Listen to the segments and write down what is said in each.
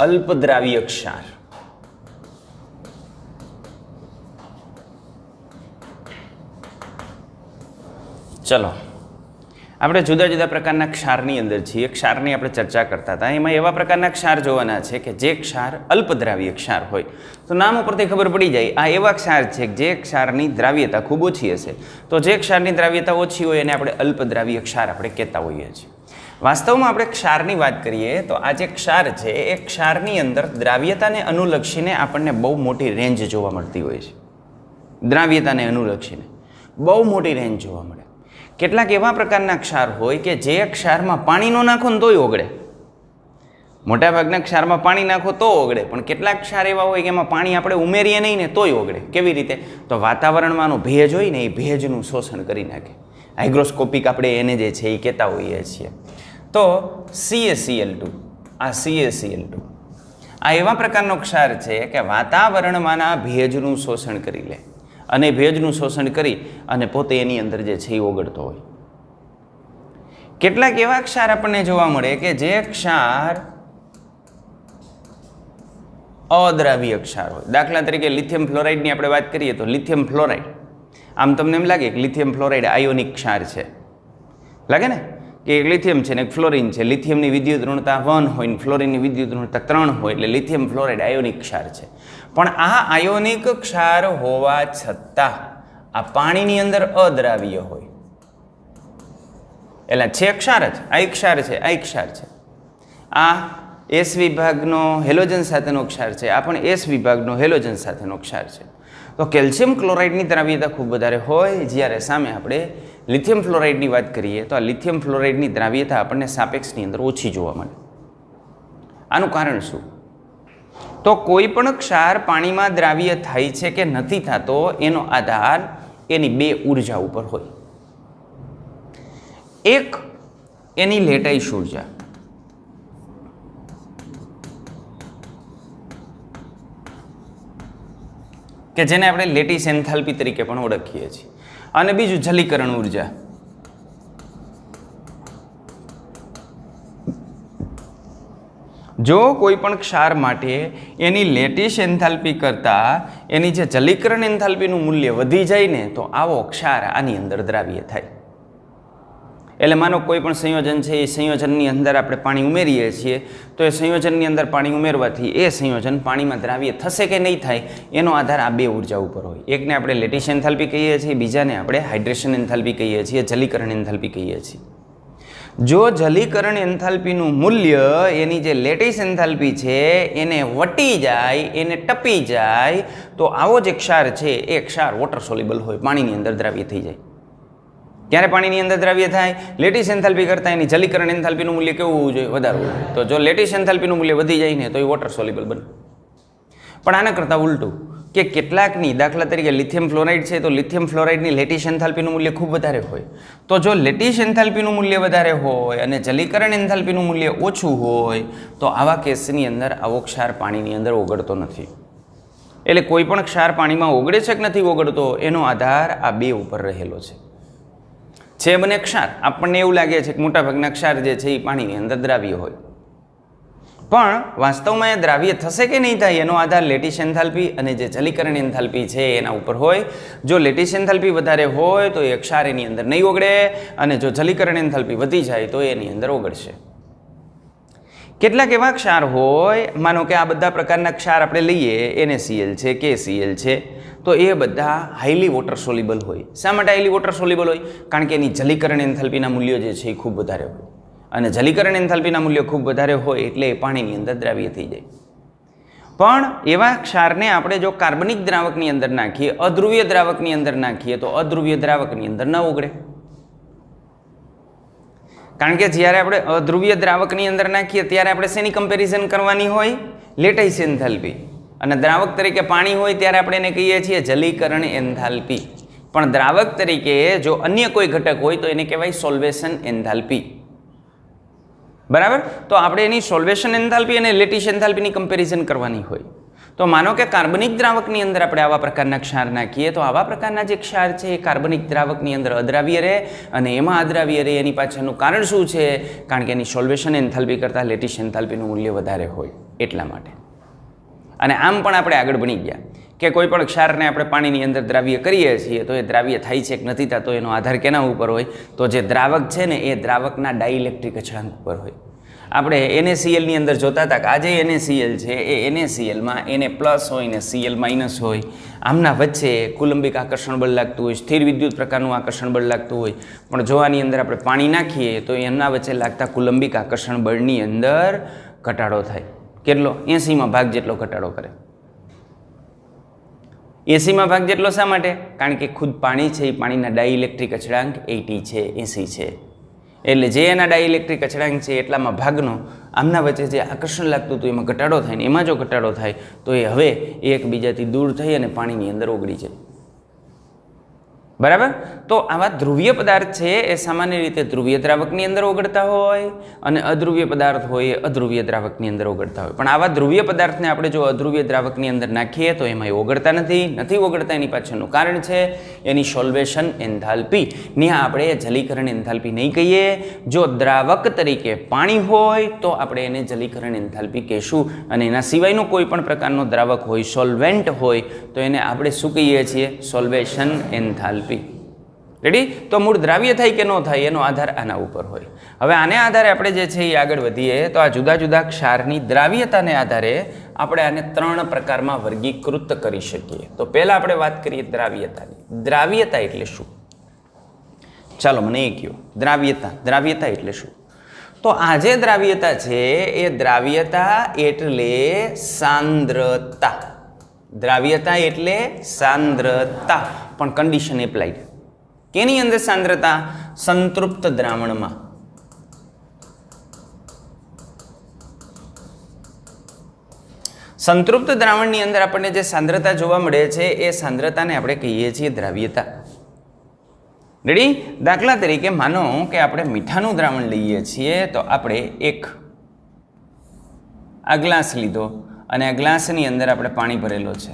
અલ્પદ્રાવ્ય ક્ષાર. ચલો, આપણે જુદા જુદા પ્રકારના ક્ષારની અંદર છીએ. ક્ષારની આપણે ચર્ચા કરતા હતા. એમાં એવા પ્રકારના ક્ષાર જોવાના છે કે જે ક્ષાર અલ્પદ્રાવ્ય ક્ષાર હોય. તો નામ ઉપરથી ખબર પડી જાય આ એવા ક્ષાર છે કે જે ક્ષારની દ્રાવ્યતા ખૂબ ઓછી હશે. તો જે ક્ષારની દ્રાવ્યતા ઓછી હોય એને આપણે અલ્પદ્રાવ્ય ક્ષાર આપણે કહેતા હોઈએ છીએ. વાસ્તવમાં આપણે ક્ષારની વાત કરીએ તો આ જે ક્ષાર છે એ ક્ષારની અંદર દ્રાવ્યતાને અનુલક્ષીને આપણને બહુ મોટી રેન્જ જોવા મળતી હોય છે. દ્રાવ્યતાને અનુલક્ષીને બહુ મોટી રેન્જ જોવા મળે. કેટલાક એવા પ્રકારના ક્ષાર હોય કે જે ક્ષારમાં પાણી ન નાખો ને તોય ઓગળે. મોટાભાગના ક્ષારમાં પાણી નાખો તો ઓગળે, પણ કેટલાક ક્ષાર એવા હોય કે એમાં પાણી આપણે ઉમેરીએ નહીં ને તોય ઓગળે. કેવી રીતે? તો વાતાવરણમાંનો ભેજ હોય ને એ ભેજનું શોષણ કરી નાખે. હાઇગ્રોસ્કોપિક આપણે એને જે છે એ કહેતા હોઈએ છીએ. તો CaCl2, આ CaCl2 આ એવા પ્રકારનો ક્ષાર છે કે વાતાવરણમાંના ભેજનું શોષણ કરી લે અને ભેજનું શોષણ કરી અને પોતે એની અંદર જે છે એ ઓગળતો હોય. કેટલાક એવા ક્ષાર આપણને જોવા મળે કે જે ક્ષાર અદ્રાવ્ય ક્ષાર હોય. દાખલા તરીકે લિથિયમ ફ્લોરાઇડની આપણે વાત કરીએ તો લિથિયમ ફ્લોરાઇડ, આમ તમને એમ લાગે કે લિથિયમ ફ્લોરાઇડ આયોનિક ક્ષાર છે, લાગે ને કે એક લિથિયમ છે ને એક ફ્લોરિન છે. લિથિયમની વિદ્યુત ઋણતા 1 હોય ને ફ્લોરિનની વિદ્યુત ઋણતા 3 હોય એટલે લિથિયમ ફ્લોરાઇડ આયોનિક ક્ષાર છે. પણ આ આયોનિક ક્ષાર હોવા છતાં આ પાણીની અંદર અદ્રાવ્ય હોય. એટલે છે ક્ષાર જ, આ ક્ષાર છે, આ ક્ષાર છે. આ S વિભાગનો હેલોજન સાથેનો ક્ષાર છે, આ પણ S વિભાગનો હેલોજન સાથેનો ક્ષાર છે. તો કેલ્શિયમ ક્લોરાઇડની દ્રાવ્યતા ખૂબ વધારે હોય, જ્યારે સામે આપણે લિથિયમ ફ્લોરાઇડની વાત કરીએ તો આ લિથિયમ ફ્લોરાઇડની દ્રાવ્યતા આપણને સાપેક્ષની અંદર ઓછી જોવા મળે. આનું કારણ શું? તો કોઈ પણ ક્ષાર પાણીમાં દ્રાવ્ય થાય છે કે નથી થતો એનો આધાર એની બે ઉર્જા ઉપર હોય. એક એની લેટાઈશ ઉર્જા, કે જેને આપણે લેટિસ એન્થાલ્પી તરીકે પણ ઓળખીએ છીએ, અને બીજું જલીકરણ ઉર્જા. જો કોઈ પણ ક્ષાર માટે એની લેટિસ એન્થાલ્પી કરતાં એની જે જલીકરણ એન્થાલ્પીનું મૂલ્ય વધી જાય ને તો આવો ક્ષાર આની અંદર દ્રાવ્ય થાય. એટલે માનો કોઈ પણ સંયોજન છે, એ સંયોજનની અંદર આપણે પાણી ઉમેરીએ છીએ તો એ સંયોજનની અંદર પાણી ઉમેરવાથી એ સંયોજન પાણીમાં દ્રાવ્ય થશે કે નહીં થાય એનો આધાર આ બે ઉર્જા ઉપર હોય. એકને આપણે લેટિસ એન્થાલ્પી કહીએ છીએ, બીજાને આપણે હાઇડ્રેશન એન્થાલ્પી કહીએ છીએ, જલીકરણ એન્થાલ્પી કહીએ છીએ. જો જલીકરણ એન્થાલ્પીનું મૂલ્ય એની જે લેટિસ એન્થાલ્પી છે એને વટી જાય, એને ટપી જાય તો આવો જે ક્ષાર છે એ ક્ષાર વોટર સોલ્યુબલ હોય, પાણીની અંદર દ્રાવ્ય થઈ જાય. ક્યારે પાણીની અંદર દ્રાવ્ય થાય? લેટિસ એન્થાલ્પી કરતાં એની જલીકરણ એન્થાલ્પીનું મૂલ્ય કેવું હોવું જોઈએ? વધારે હોવું જોઈએ. તો જો લેટિસ એન્થાલ્પીનું મૂલ્ય વધી જાય ને તો એ વોટર સોલ્યુબલ બને. પણ આના કરતાં ઉલટું, કે કેટલાકની, દાખલા તરીકે લિથિયમ ફ્લોરાઇડ છે તો લિથિયમ ફ્લોરાઇડની લેટિસ એન્થાલ્પીનું મૂલ્ય ખૂબ વધારે હોય. તો જો લેટિસ એન્થાલ્પીનું મૂલ્ય વધારે હોય અને જલીકરણ એન્થાલ્પીનું મૂલ્ય ઓછું હોય તો આવા કેસની અંદર આવો ક્ષાર પાણીની અંદર ઓગળતો નથી. એટલે કોઈ પણ ક્ષાર પાણીમાં ઓગળે છે કે નથી ઓગળતો એનો આધાર આ બે ઉપર રહેલો છે. બને ક્ષાર, આપણને એવું લાગે છે કે મોટાભાગના ક્ષાર જે છે એ પાણીની અંદર દ્રાવ્ય હોય, પણ વાસ્તવમાં એ દ્રાવ્ય થશે કે નહીં થાય એનો આધાર લેટિસ એન્થાલ્પી અને જે જલીકરણ એન્થાલ્પી છે એના ઉપર હોય. જો લેટિસ એન્થાલ્પી વધારે હોય તો એ ક્ષાર એની અંદર નહીં ઓગળે, અને જો જલીકરણ એન્થાલ્પી વધી જાય તો એની અંદર ઓગળશે. કેટલાક એવા ક્ષાર હોય, માનો કે આ બધા પ્રકારના ક્ષાર આપણે લઈએ, NaCl છે, KCl છે, તો એ બધા હાઈલી વોટર સોલ્યુબલ હોય. શા માટે હાઈલી વોટર સોલ્યુબલ હોય? કારણ કે એની જલીકરણ એન્થાલ્પીના મૂલ્યો જે છે એ ખૂબ વધારે હોય, અને જલીકરણ એન્થાલ્પીના મૂલ્યો ખૂબ વધારે હોય એટલે એ પાણીની અંદર દ્રાવ્ય થઈ જાય. પણ એવા ક્ષારને આપણે જો કાર્બનિક દ્રાવકની અંદર નાખીએ, અધ્રુવીય દ્રાવકની અંદર નાખીએ તો અધ્રુવીય દ્રાવકની અંદર ન ઓગળે. કારણ કે જ્યારે આપણે અધ્રુવીય દ્રાવકની અંદર નાખીએ ત્યારે આપણે શેની કમ્પેરિઝન કરવાની હોય? Lattice enthalpy. અને દ્રાવક તરીકે પાણી હોય ત્યારે આપણે એને કહીએ છીએ જલીકરણ એન્થાલ્પી. પણ દ્રાવક તરીકે જો અન્ય કોઈ ઘટક હોય તો એને કહેવાય સોલ્વેશન એન્થાલ્પી. બરાબર? તો આપણે એની સોલ્વેશન એન્થાલ્પી અને લેટિસ એન્થાલ્પીની કમ્પેરિઝન કરવાની હોય. તો માનો કે કાર્બનિક દ્રાવકની અંદર આપણે આવા પ્રકારના ક્ષાર નાખીએ તો આવા પ્રકારના જે ક્ષાર છે એ કાર્બનિક દ્રાવકની અંદર અદ્રાવ્ય રહે, અને એમાં અદ્રાવ્ય રહે એની પાછળનું કારણ શું છે? કારણ કે એની સોલ્વેશન એન્થાલ્પી કરતાં લેટિસ એન્થાલ્પીનું મૂલ્ય વધારે હોય. એટલા માટે. અને આમ પણ આપણે આગળ ભણી ગયા કે કોઈ પણ ક્ષારને આપણે પાણીની અંદર દ્રાવ્ય કરીએ છીએ તો એ દ્રાવ્ય થાય છે કે નથી થતો એનો આધાર કેના ઉપર હોય? તો જે દ્રાવક છે ને એ દ્રાવકના ડાઇલેક્ટ્રિક અચળાંક ઉપર હોય. આપણે NaClની અંદર જોતા હતા કે આ જે NaCl છે એ NaClમાં Na પ્લસ હોય ને Cl માઇનસ હોય. આમના વચ્ચે કુલંબિક આકર્ષણ બળ લાગતું હોય, સ્થિર વિદ્યુત પ્રકારનું આકર્ષણ બળ લાગતું હોય. પણ જો આની અંદર આપણે પાણી નાખીએ તો એમના વચ્ચે લાગતા કુલંબિક આકર્ષણ બળની અંદર ઘટાડો થાય. કેટલો? 80માં ભાગ જેટલો ઘટાડો કરે. 80માં ભાગ જેટલો શા માટે? કારણ કે ખુદ પાણી છે એ પાણીના ડાઇલેક્ટ્રિક અચળાંક 80 છે, 80 છે. એટલે જે એના ડાઇલેક્ટ્રિક અચળાંક છે એટલામાં ભાગનો આમના વચ્ચે જે આકર્ષણ લાગતું હતું એમાં ઘટાડો થાય ને એમાં જો ઘટાડો થાય તો એ હવે એકબીજાથી દૂર થઈ અને પાણીની અંદર ઓગળી જાય. બરાબર? તો આવા ધ્રુવીય પદાર્થ છે એ સામાન્ય રીતે ધ્રુવીય દ્રાવકની અંદર ઓગળતા હોય અને અધ્રુવીય પદાર્થ હોય એ અધ્રુવીય દ્રાવકની અંદર ઓગળતા હોય. પણ આવા ધ્રુવીય પદાર્થને આપણે જો અધ્રુવીય દ્રાવકની અંદર નાખીએ તો એમાં એ ઓગળતા નથી ઓગળતા. એની પાછળનું કારણ છે એની સોલ્વેશન એન્થાલ્પી. ત્યાં આપણે જલીકરણ એન્થાલ્પી નહીં કહીએ. જો દ્રાવક તરીકે પાણી હોય તો આપણે એને જલીકરણ એન્થાલ્પી કહીશું અને એના સિવાયનો કોઈ પણ પ્રકારનો દ્રાવક હોય, સોલ્વેન્ટ હોય તો એને આપણે શું કહીએ છીએ? સોલ્વેશન એન્થાલ્પી. રેડી? તો મૂળ દ્રાવ્ય થાય કે ન થાય એનો આધાર આના ઉપર હોય. હવે આને આધારે આપણે જે છે એ આગળ વધીએ તો આ જુદા જુદા ક્ષારની દ્રાવ્યતાને આધારે આપણે આને 3 પ્રકારમાં વર્ગીકૃત કરી શકીએ. તો પહેલા આપણે વાત કરીએ દ્રાવ્યતાની. દ્રાવ્યતા એટલે શું? ચાલો મને એ કહો. દ્રાવ્યતા એટલે શું? તો આ જે દ્રાવ્યતા છે એ દ્રાવ્યતા એટલે સાંદ્રતા. દ્રાવ્યતા એટલે સાંદ્રતા. પણ કન્ડિશન એપ્લાઈડ. કેની અંદર સાંદ્રતા? સંતૃપ્ત દ્રાવણમાં. સંતૃપ્ત દ્રાવણની અંદર આપણને જે સાંદ્રતા જોવા મળે છે એ સાંદ્રતાને આપણે કહીએ છીએ દ્રાવ્યતા. રેડી? દાખલા તરીકે માનો કે આપણે મીઠાનું દ્રાવણ લઈએ છીએ તો આપણે આ ગ્લાસ લીધો અને આ ગ્લાસની અંદર આપણે પાણી ભરેલો છે.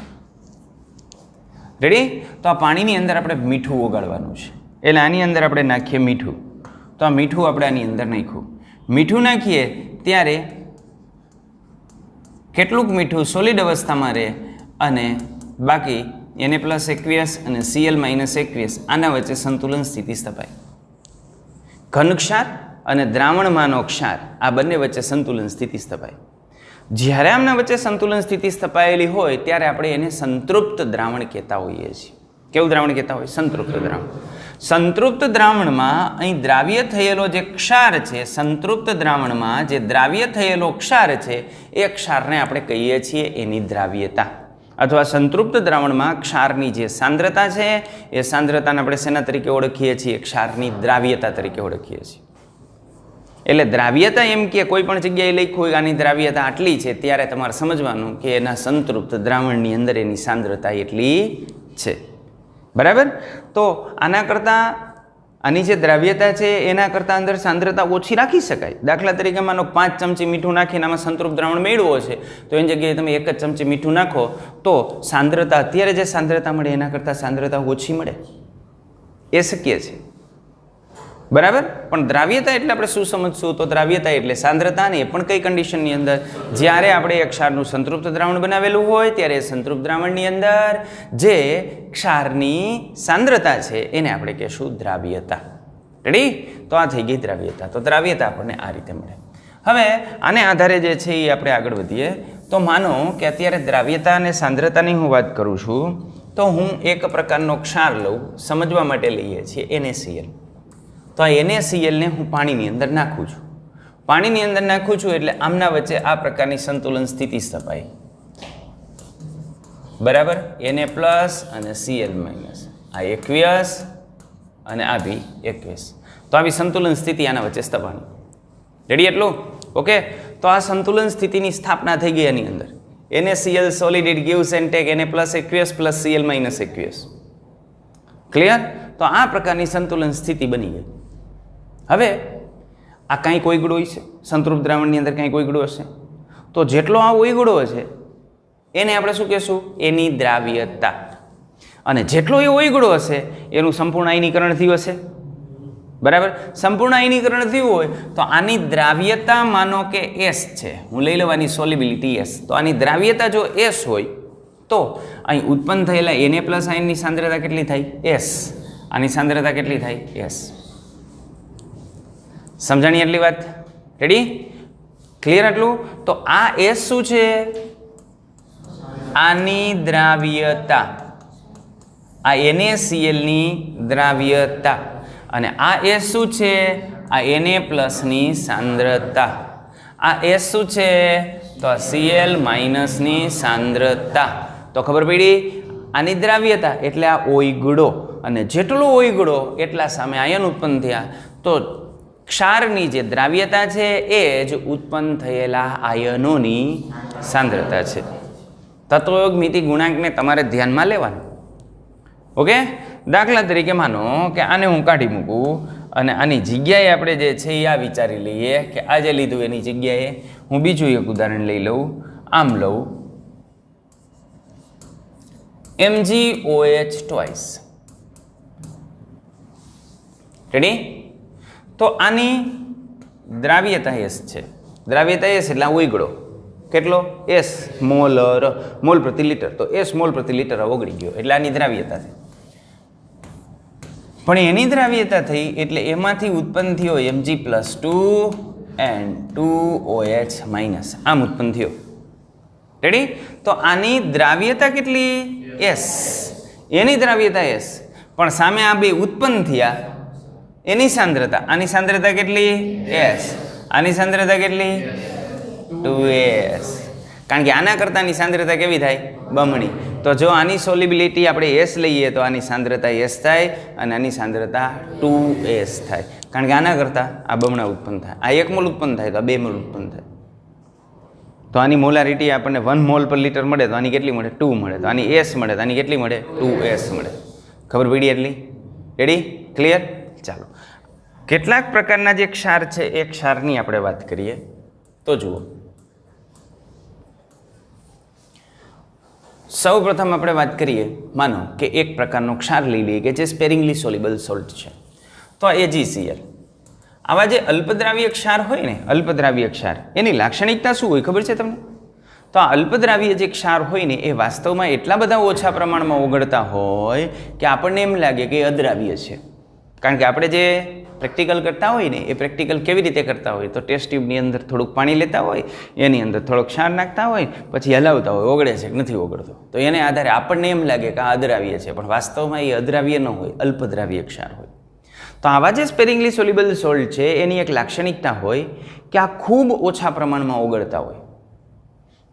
રેડી? તો આ પાણીની અંદર આપણે મીઠું ઓગાળવાનું છે. એટલે આની અંદર આપણે નાખીએ મીઠું. તો આ મીઠું આપણે આની અંદર નાખ્યું. મીઠું નાખીએ ત્યારે કેટલુંક મીઠું સોલિડ અવસ્થામાં રહે અને બાકી Na+aqueous અને Cl-aqueous આના વચ્ચે સંતુલન સ્થિતિ સ્થપાય. ઘન ક્ષાર અને દ્રાવણમાંનો ક્ષાર આ બંને વચ્ચે સંતુલન સ્થિતિ સ્થપાય. જ્યારે આમના વચ્ચે સંતુલન સ્થિતિ સ્થપાયેલી હોય ત્યારે આપણે એને સંતૃપ્ત દ્રાવણ કહેતા હોઈએ છીએ. કેવું દ્રાવણ કહેતા હોય? સંતૃપ્ત દ્રાવણ. સંતૃપ્ત દ્રાવણમાં અહીં દ્રાવ્ય થયેલો જે ક્ષાર છે, સંતૃપ્ત દ્રાવણમાં જે દ્રાવ્ય થયેલો ક્ષાર છે એ ક્ષારને આપણે કહીએ છીએ એની દ્રાવ્યતા. અથવા સંતૃપ્ત દ્રાવણમાં ક્ષારની જે સાંદ્રતા છે એ સાંદ્રતાને આપણે શેના તરીકે ઓળખીએ છીએ? ક્ષારની દ્રાવ્યતા તરીકે ઓળખીએ છીએ. એટલે દ્રાવ્યતા એમ કે કોઈ પણ જગ્યાએ લખ્યું હોય આની દ્રાવ્યતા આટલી છે ત્યારે તમારે સમજવાનું કે એના સંતૃપ્ત દ્રાવણની અંદર એની સાંદ્રતા એટલી છે. બરાબર? તો આના કરતાં આની જે દ્રાવ્યતા છે એના કરતાં અંદર સાંદ્રતા ઓછી રાખી શકાય. દાખલા તરીકે માનો 5 ચમચી મીઠું નાખીને આમાં સંતૃપ્ત દ્રાવણ મેળવો છે તો એની જગ્યાએ તમે 1 જ ચમચી મીઠું નાખો તો સાંદ્રતા અત્યારે જે સાંદ્રતા મળે એના કરતાં સાંદ્રતા ઓછી મળે. એ શક્ય છે. બરાબર? પણ દ્રાવ્યતા એટલે આપણે શું સમજશું? તો દ્રાવ્યતા એટલે સાંદ્રતા ને એ પણ કઈ કન્ડિશનની અંદર? જ્યારે આપણે એક ક્ષારનું સંતૃપ્ત દ્રાવણ બનાવેલું હોય ત્યારે સંતૃપ્ત દ્રાવણની અંદર જે ક્ષારની સાંદ્રતા છે એને આપણે કહેશું દ્રાવ્યતા. રેડી? તો આ થઈ ગઈ દ્રાવ્યતા. તો દ્રાવ્યતા આપણને આ રીતે મળે. હવે આને આધારે જે છે એ આપણે આગળ વધીએ તો માનો કે અત્યારે દ્રાવ્યતા અને સાંદ્રતાની હું વાત કરું છું તો હું એક પ્રકારનો ક્ષાર લઉં. સમજવા માટે લઈએ છીએ NaCl. તો આ NaClને હું પાણીની અંદર નાખું છું. પાણીની અંદર નાખું છું એટલે આમના વચ્ચે આ પ્રકારની સંતુલન સ્થિતિ સ્થપાય. બરાબર? Na પ્લસ અને Cl માઇનસ. આ aqueous અને આ બી aqueous. તો આવી સંતુલન સ્થિતિ આના વચ્ચે સ્થપાણી. રેડી? એટલું ઓકે? તો આ સંતુલન સ્થિતિની સ્થાપના થઈ ગઈ એની અંદર. NaCl solid it gives and take Na plus aqueous plus Cl minus aqueous. Clear? તો આ પ્રકારની સંતુલન સ્થિતિ બની ગઈ. હવે આ કાંઈક ઓગળો છે સંતૃપ્ત દ્રાવણની અંદર, કાંઈક ઓગળો હશે તો જેટલો આ ઓગળો છે એને આપણે શું કહેશું? એની દ્રાવ્યતા. અને જેટલો એ ઓગળો હશે એનું સંપૂર્ણ આયનીકરણ થયું હશે. બરાબર. સંપૂર્ણ આયનીકરણ થયું હોય તો આની દ્રાવ્યતા માનો કે S છે, હું લઈ લેવાની સોલ્યુબિલિટી S. તો આની દ્રાવ્યતા જો S હોય તો અહીં ઉત્પન્ન થયેલા Na+ આયનની સાંદ્રતા કેટલી થાય? S. આની સાંદ્રતા કેટલી થાય? S. સમજાણી એટલી વાત? રેડી? ક્લિયર આટલું? તો આ S શું છે? આની દ્રાવ્યતા, આ NaCl ની દ્રાવ્યતા. અને આ S શું છે? આ Na+ ની સાંદ્રતા. આ S શું છે? તો આ Cl- ની સાંદ્રતા. તો ખબર પડી? આની દ્રાવ્યતા એટલે આ ઓયગડો, અને જેટલો ઓયગડો એટલા સામે આયન ઉત્પન્ન થયા. તો ક્ષારની જે દ્રાવ્યતા છે એ જ ઉત્પન્ન થયેલા આયનોની સાંદ્રતા છે. તત્વયોગ મિતિ ગુણાંકને તમારે ધ્યાનમાં લેવાનું. ઓકે. દાખલા તરીકે માનો કે આને હું કાઢી મૂકું અને આની જગ્યાએ આપણે જે છે એ આ વિચારી લઈએ કે આ જે લીધું એની જગ્યાએ હું બીજું એક ઉદાહરણ લઈ લઉં. આમ લઉં MgOH twice. રેડી? તો આની દ્રાવ્યતા S છે. દ્રાવ્યતા S એટલે ઓગળો કેટલો? S મોલ પ્રતિ લિટર. તો S મોલ પ્રતિ લિટર ઓગળી ગયો એટલે આની દ્રાવ્યતા છે. પણ એની દ્રાવ્યતા થઈ એટલે એમાંથી ઉત્પન્ન થયો Mg+2 and 2OH-. આમ ઉત્પન્ન થયો. રેડી? તો આની દ્રાવ્યતા કેટલી? S. એની દ્રાવ્યતા S. પણ સામે આ બે ઉત્પન્ન થયા એની સાંદ્રતા, આની સાંદ્રતા કેટલી? S. આની સાંદ્રતા કેટલી? 2S. કારણ કે આના કરતાંની સાંદ્રતા કેવી થાય? બમણી. તો જો આની સોલ્યુબિલિટી આપણે S લઈએ તો આની સાંદ્રતા S થાય અને આની સાંદ્રતા 2S થાય. કારણ કે આના કરતાં આ બમણા ઉત્પન્ન થાય. આ 1 મોલ ઉત્પન્ન થાય તો આ 2 મોલ ઉત્પન્ન થાય. તો આની મોલારિટી આપણને 1 મોલ પર લિટર મળે તો આની કેટલી મળે? 2 મળે. તો આની S મળે તો આની કેટલી મળે? 2S મળે. ખબર પડી એટલી? રેડી? ક્લિયર? ચાલો. કેટલાક પ્રકારના જે ક્ષાર છે એ ક્ષારની આપણે વાત કરીએ તો જુઓ. સૌ પ્રથમ આપણે વાત કરીએ, માનો કે એક પ્રકારનો ક્ષાર લઈ લઈએ કે જે સ્પેરિંગલી સોલ્યુબલ સોલ્ટ છે. તો આ AgCl. આવા જે અલ્પદ્રાવ્ય ક્ષાર હોય ને, અલ્પદ્રાવ્ય ક્ષાર, એની લાક્ષણિકતા શું હોય ખબર છે તમને? તો આ અલ્પદ્રાવ્ય જે ક્ષાર હોય ને એ વાસ્તવમાં એટલા બધા ઓછા પ્રમાણમાં ઓગળતા હોય કે આપણને એમ લાગે કે એ અદ્રાવ્ય છે. કારણ કે આપણે જે પ્રેક્ટિકલ કરતા હોય ને એ પ્રેક્ટિકલ કેવી રીતે કરતા હોય? તો ટેસ્ટ ટ્યુબની અંદર થોડુંક પાણી લેતા હોય, એની અંદર થોડોક ક્ષાર નાખતા હોય, પછી હલાવતા હોય, ઓગળે છે કે નથી ઓગળતો. તો એને આધારે આપણને એમ લાગે કે આ અદ્રાવ્ય છે, પણ વાસ્તવમાં એ અદ્રાવ્ય ન હોય, અલ્પદ્રાવ્ય ક્ષાર હોય. તો આવા જે સ્પેરિંગલી સોલ્યુબલ સોલ્ટ છે એની એક લાક્ષણિકતા હોય કે આ ખૂબ ઓછા પ્રમાણમાં ઓગળતા હોય,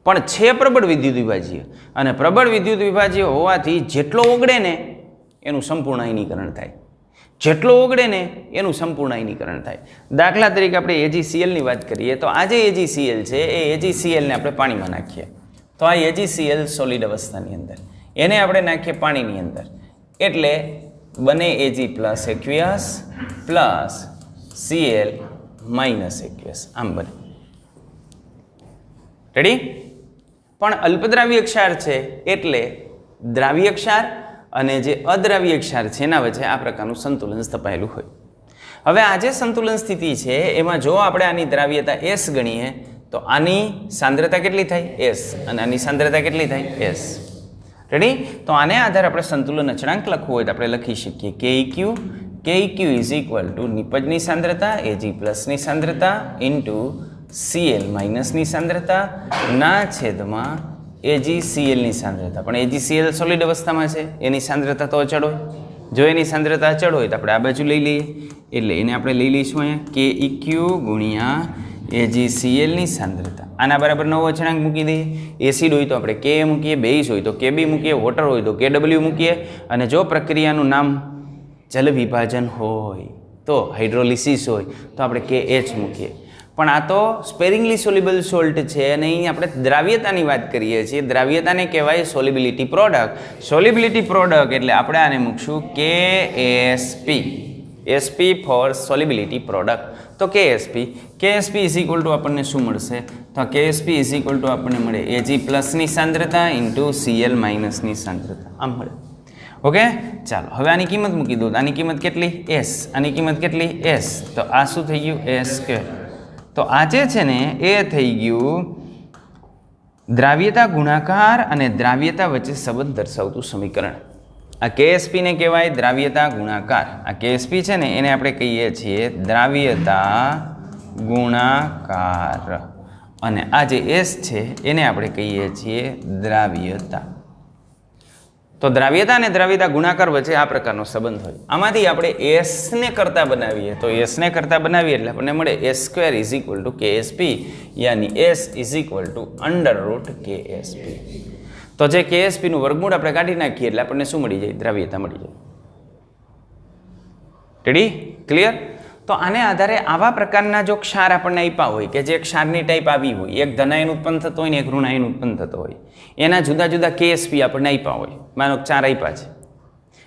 પણ છે પ્રબળ વિદ્યુત વિભાજ્ય. અને પ્રબળ વિદ્યુત વિભાજ્ય હોવાથી જેટલો ઓગળે ને એનું સંપૂર્ણ આયનીકરણ થાય. જેટલો ઓગળે ને એનું સંપૂર્ણ આયનીકરણ થાય. દાખલા તરીકે આપણે AgCl ની વાત કરીએ તો આ જે AgCl છે એ AgCl ને આપણે પાણીમાં નાખીએ તો આ AgCl સોલિડ અવસ્થાની અંદર, એને આપણે નાખીએ પાણીની અંદર, એટલે બને Ag + aqueous + Cl - aqueous. આમ બને. રેડી? પણ અલ્પદ્રાવ્ય ક્ષાર છે એટલે દ્રાવ્ય ક્ષાર અને જે અદ્રાવ્ય ક્ષાર છે એના વચ્ચે આ પ્રકારનું સંતુલન સ્થપાયેલું હોય. હવે આ જે સંતુલન સ્થિતિ છે એમાં જો આપણે આની દ્રાવ્યતા S ગણીએ તો આની સાંદ્રતા કેટલી થાય? S. અને આની સાંદ્રતા કેટલી થાય? S. રેડી? તો આને આધારે આપણે સંતુલન અચળાંક લખવું હોય તો આપણે લખી શકીએ KEQ = નિપજની સાંદ્રતા Ag+ ની સાંદ્રતા Cl - ની સાંદ્રતા ના છેદમાં AgCl ની સાંદ્રતા. પણ AgCl સોલિડ અવસ્થામાં છે, એની સાંદ્રતા તો અચળ હોય. જો એની સાંદ્રતા અચળ હોય તો આપણે આ બાજુ લઈ લઈએ, એટલે એને આપણે લઈ લઈશું અહીંયા KEQ × AgCl ની સાંદ્રતા. આના બરાબર નવો અચળાંક મૂકી દઈએ. એસિડ હોય તો આપણે Ka મૂકીએ, બેઝ હોય તો Kb મૂકીએ, વોટર હોય તો Kw મૂકીએ, અને જો પ્રક્રિયાનું નામ જલ વિભાજન હોય તો હાઇડ્રોલિસિસ હોય તો આપણે KH મૂકીએ. પણ આ તો સ્પેરિંગલી સોલ્યુબલ સોલ્ટ છે અને અહીં આપણે દ્રાવ્યતાની વાત કરીએ છીએ. દ્રાવ્યતાને કહેવાય સોલ્યુબિલિટી પ્રોડક્ટ. સોલ્યુબિલિટી પ્રોડક્ટ એટલે આપણે આને મૂકશું KSP. SP for solubility product. તો KSP = આપણને શું મળશે? તો KSP = આપણને મળે Ag+ ની સાંદ્રતા × Cl - ની સાંદ્રતા. આમ મળે. ઓકે, ચાલો હવે આની કિંમત મૂકી દો. આની કિંમત કેટલી? એસ. આની કિંમત કેટલી? એસ. તો આ શું થઈ ગયું? એ સ્ક્વેર. તો આ જે છે ને એ થઈ ગયું દ્રાવ્યતા ગુણાકાર અને દ્રાવ્યતા વચ્ચે સંબંધ દર્શાવતું સમીકરણ. આ કેએસપી ને કહેવાય દ્રાવ્યતા ગુણાકાર. આ કેએસપી છે ને એને આપણે કહીએ છીએ દ્રાવ્યતા ગુણાકાર અને આ જે એસ છે એને આપણે કહીએ છીએ દ્રાવ્યતા. તો દ્રાવ્યતા અને દ્રાવ્યતા ગુણાકાર વચ્ચે આ પ્રકારનો સંબંધ હોય. આમાંથી આપણે એસને કરતા બનાવીએ તો એસને કરતા બનાવીએ એટલે આપણને મળે S square is equal to Ksp, યાની S is equal to under root Ksp. તો જે કેએસપીનું વર્ગમૂળ આપણે કાઢી નાખીએ એટલે આપણને શું મળી જાય? દ્રાવ્યતા મળી જાય. રેડી? ક્લિયર? તો આને આધારે આવા પ્રકારના જો ક્ષાર આપણને આપ્યા હોય કે જે ક્ષારની ટાઈપ આવી હોય, એક ધનાયન ઉત્પન્ન થતો હોય ને એક ઋણાયન ઉત્પન્ન થતો હોય, એના જુદા જુદા કેએસપી આપણને આપ્યા હોય, માનો 4 આપ્યા છે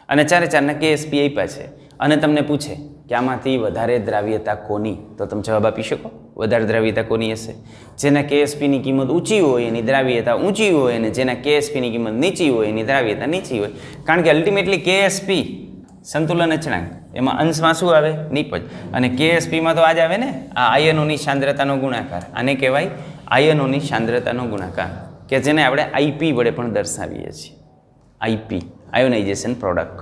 અને 4 કેએસપી આપ્યા છે અને તમને પૂછે કે આમાંથી વધારે દ્રાવ્યતા કોની, તો તમે જવાબ આપી શકો? વધારે દ્રાવ્યતા કોની હશે? જેના કેએસપીની કિંમત ઊંચી હોય એની દ્રાવ્યતા ઊંચી હોય અને જેના કેએસપીની કિંમત નીચી હોય એની દ્રાવ્યતા નીચી હોય. કારણ કે અલ્ટિમેટલી કેએસપી સંતુલન અચળાંક, એમાં અંશમાં શું આવે? નિપજ. અને કેએસપીમાં તો આ જ આવે ને, આ આયનોની સાંદ્રતાનો ગુણાકાર. આને કહેવાય આયનોની સાંદ્રતાનો ગુણાકાર, કે જેને આપણે આઈપી વડે પણ દર્શાવીએ છીએ. IP, ionisation product.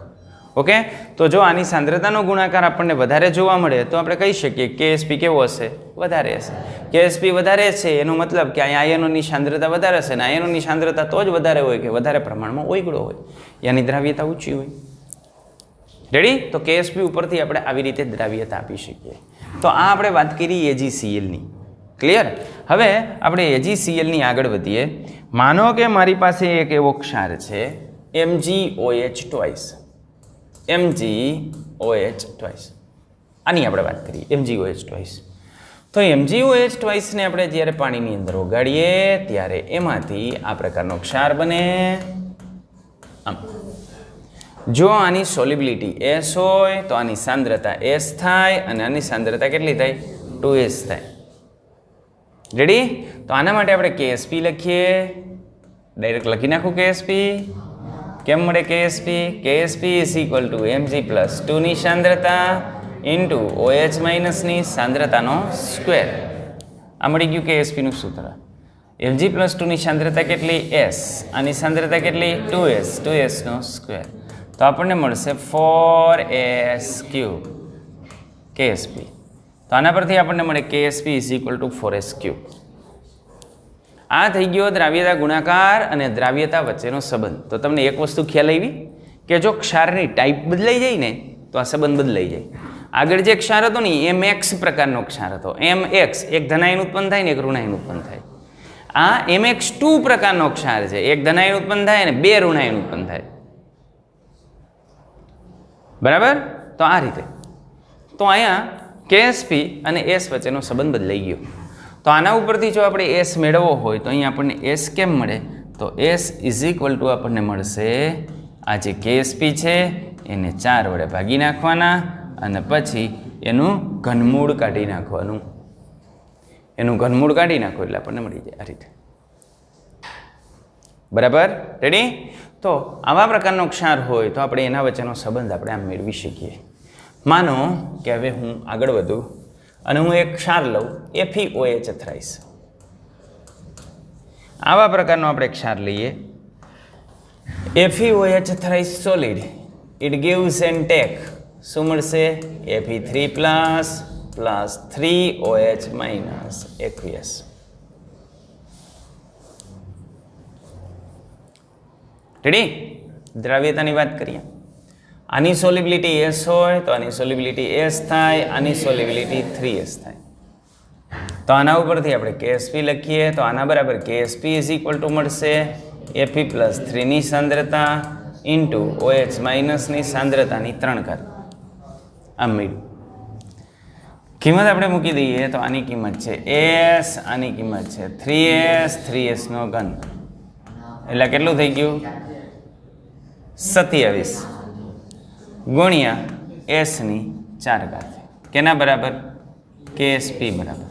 ઓકે, તો જો આની સાંદ્રતાનો ગુણાકાર આપણને વધારે જોવા મળે તો આપણે કહી શકીએ કેએસપી કેવો હશે? વધારે હશે. કેએસપી વધારે છે એનો મતલબ કે અહીંયા આયનોની સાંદ્રતા વધારે હશે અને આયનોની સાંદ્રતા તો જ વધારે હોય કે વધારે પ્રમાણમાં ઓગળો હોય, યાની દ્રાવ્યતા ઊંચી હોય. રેડી? તો કેએસપી ઉપરથી આપણે આવી રીતે દ્રાવ્યતા આપી શકીએ. તો આ આપણે વાત કરી એજીસીએલની. ક્લિયર? હવે આપણે એજીસીએલની આગળ વધીએ. માનો કે મારી પાસે એક એવો ક્ષાર છે MgOH ટ્વાઇસ. MgOH ટ્વાઇસ આની આપણે વાત કરીએ. MgOH twice. તો MgOH ટ્વાઇસને આપણે જ્યારે પાણીની અંદર ઓગાળીએ ત્યારે એમાંથી આ પ્રકારનો ક્ષાર બને. આમ જો આની સોલિબિલિટી S હોય તો આની સાંદ્રતા S થાય અને આની સાંદ્રતા કેટલી થાય? 2S થાય. રેડી? તો આના માટે આપણે કેએસપી લખીએ. ડાયરેક્ટ લખી નાખું કેએસપી. કેમ મળે Ksp? Ksp is equal to Mg plus 2ની સાંદ્રતા ઇન્ટુ OH માઇનસની સાંદ્રતાનો સ્ક્વેર. આ મળી ગયું કેએસપીનું સૂત્ર. Mg પ્લસ 2ની સાંદ્રતા કેટલી? S. આની સાંદ્રતા કેટલી? 2S. 2Sનો સ્ક્વેર. તો આપણને મળશે 4S ક્યુબ કેએસપી. તો આના પરથી આપણને મળે Ksp is equal to 4S cube. આ થઈ ગયો દ્રાવ્યતા ગુણાકાર અને દ્રાવ્યતા વચ્ચેનો સંબંધ. તો તમને એક વસ્તુ ખ્યાલ આવી કે જો ક્ષારની ટાઈપ બદલાઈ જાય ને તો આ સંબંધ બદલાઈ જાય. આગળ જે ક્ષાર હતો ને એ MX પ્રકારનો ક્ષાર હતો. MX એક ધનાયન ઉત્પન્ન થાય ને એક ઋણાયન ઉત્પન્ન થાય. આ MX2 પ્રકારનો ક્ષાર છે. એક ધનાયન ઉત્પન્ન થાય અને 2 ઋણાયન ઉત્પન્ન થાય. બરાબર? તો આ રીતે. તો અહીંયા કેએસપી અને એસ વચ્ચેનો સંબંધ બદલાઈ ગયો. તો આના ઉપરથી જો આપણે એસ મેળવવો હોય તો અહીંયા આપણને એસ કેમ મળે? તો એસ ઇઝ ઇક્વલ ટુ આપણને મળશે આ જે કેએસપી છે એને 4 વડે ભાગી નાખવાના અને પછી એનું ઘનમૂળ કાઢી નાખવાનું. એનું ઘનમૂળ કાઢી નાખો એટલે આપણને મળી જાય આ રીતે. બરાબર? રેડી? તો આવા પ્રકારનો ક્ષાર હોય તો આપણે એના વચ્ચેનો સંબંધ આપણે આમ મેળવી શકીએ. માનો કે હવે હું આગળ વધું અને હું એક ક્ષાર લઉં FeOH થ્રાઇસ. આવા પ્રકારનો આપણે ક્ષાર લઈએ FeOH thrice solid. It gives and take. શું મળશે? Fe3 plus 3OH minus aqueous. Ready? દ્રાવ્યતાની વાત કરીએ. આની સોલિબિલિટી S હોય તો આની સોલિબિલિટી S થાય, આની સોલિબિલિટી 3S થાય. તો આના ઉપરથી આપણે કેએસપી લખીએ તો આના બરાબર કેએસપી ઇઝ ઇક્વલ ટુ મળશે Fe પ્લસ 3ની સાંદ્રતા ઇન્ટુ OH માઇનસની સાંદ્રતાની 3 ઘાત. આમ મળ્યું. કિંમત આપણે મૂકી દઈએ તો આની કિંમત છે S, આની કિંમત છે 3S, 3Sનો ઘન. એટલે કેટલું થઈ ગયું? 27 ગુણ્યા Sની 4 ઘાત. કેના બરાબર? કેએસપી બરાબર.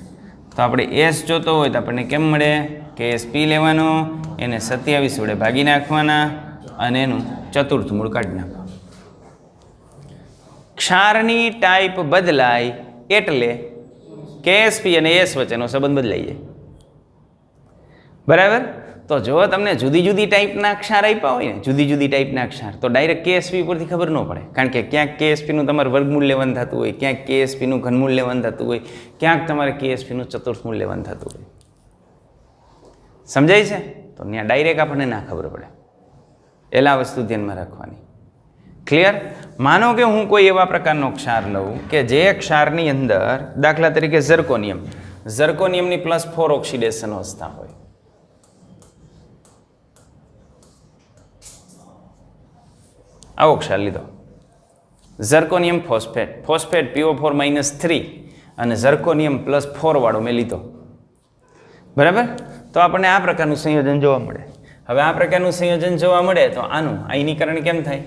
તો આપણે S જોતો હોય તો આપણને કેમ મળે? કેએસપી લેવાનો, એને 27 વડે ભાગી નાખવાના અને એનું ચતુર્થ મૂળ કાઢી નાખો. ક્ષારની ટાઈપ બદલાય એટલે કેએસપી અને એસ વચ્ચેનો સંબંધ બદલાઈ જાય. બરાબર. તો જો તમને જુદી જુદી ટાઈપના ક્ષાર આપ્યા હોય ને, જુદી જુદી ટાઈપના ક્ષાર, તો ડાયરેક્ટ કેએસપી પરથી ખબર ન પડે. કારણ કે ક્યાંક કેએસપીનું તમારે વર્ગમૂળ લેવાનું થતું હોય, ક્યાંક કેએસપીનું ઘનમૂળ લેવાનું થતું હોય, ક્યાંક તમારે કેએસપીનું ચતુર્થમૂળ લેવાનું થતું હોય. સમજાય છે? તો ત્યાં ડાયરેક્ટ આપણને ના ખબર પડે. એટલે આ વસ્તુ ધ્યાનમાં રાખવાની. ક્લિયર? માનો કે હું કોઈ એવા પ્રકારનો ક્ષાર લઉં કે જે ક્ષારની અંદર દાખલા તરીકે ઝર્કોનિયમની +4 ઓક્સિડેશન અવસ્થા હોય. આવો ક્ષાર લીધો, ઝર્કોનિયમ ફોસ્ફેટ PO4 -3 અને ઝર્કોનિયમ +4 વાળો મેં લીધો. બરાબર. તો આપણને આ પ્રકારનું સંયોજન જોવા મળે. હવે આ પ્રકારનું સંયોજન જોવા મળે તો આનું આયનીકરણ કેમ થાય?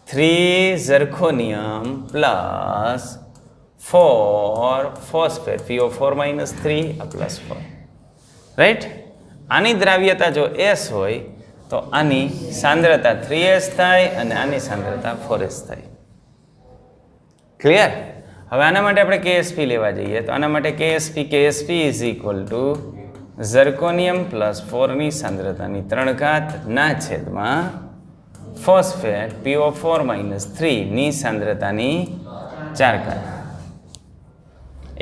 3 ઝર્કોનિયમ +4 ફોસ્ફેટ PO4 -3 +4. રાઈટ. આની દ્રાવ્યતા જો S હોય તો આની સાંદ્રતા 3S થાય અને આની સાંદ્રતા 4S થાય. ક્લિયર? હવે આના માટે આપણે KSP લેવા જઈએ તો આના માટે KSP ઇઝ ઇક્વલ ટુ ઝર્કોનિયમ +4 ની સાંદ્રતાની 3 ના છેદમાં ફોસ્ફેટ PO4 -3 ની સાંદ્રતાની 4.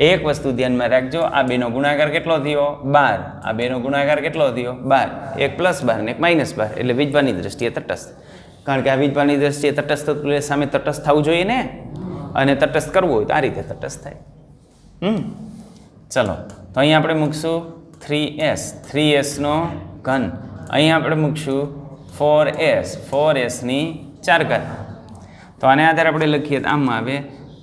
એક વસ્તુ ધ્યાનમાં રાખજો, આ બેનો ગુણાકાર કેટલો થયો? 12. આ બેનો ગુણાકાર કેટલો થયો? 12. એક +12 ને એક -12 એટલે વીજભારની દ્રષ્ટિએ તટસ્થ. કારણ કે આ વીજભારની દ્રષ્ટિએ તટસ્થ એટલે સામે તટસ્થ થવું જોઈએ ને, અને તટસ્થ કરવું હોય તો આ રીતે તટસ્થ થાય. ચલો, તો અહીંયા આપણે મૂકશું 3S નો ઘન, અહીંયા આપણે મૂકશું 4S ની 4. તો આને આધારે આપણે લખીએ તો આમ આવે